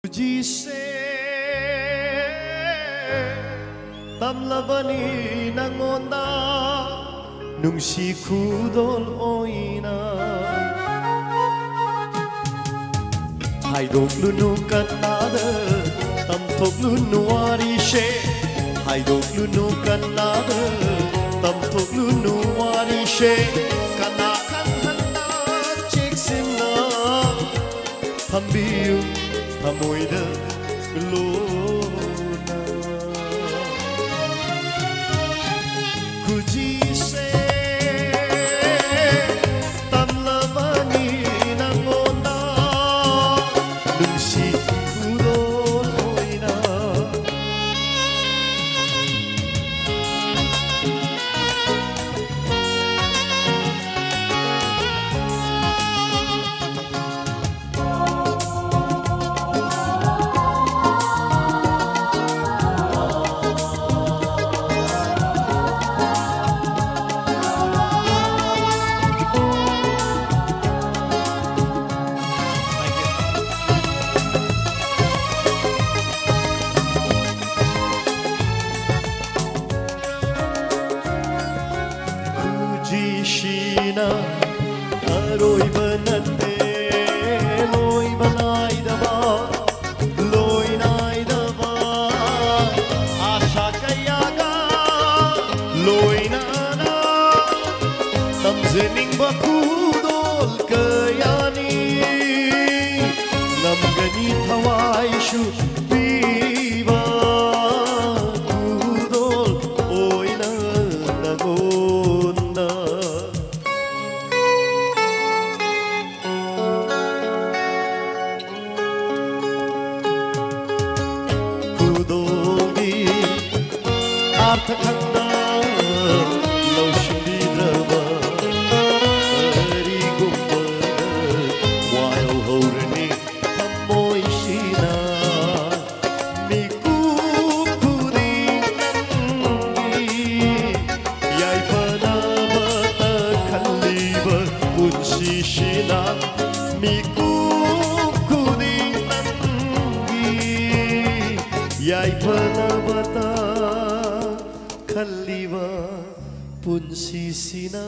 Jise tamlabani nangonda nung si kudol oina haydok lunu kanada tamtok lunu warishe haydok lunu kanada tamtok lunu warishe kanakan handa chiksinna thambiu thamoida lona kujise tamlamani nangonda nungsi kudoina Shina aroiba natte loiba naidaba loi naidaba asha kayaga loi nana tamzening bakudol kayani namgani thawai shu biba kudol oina nago Arthakanda Laushindidrava Arigumba Wail Horani Tamoishina Mikukuri Nangi Yaipanabata Kaliba Unshishina Mikukuri Nangi Yaipanabata Kaliwa pun sisina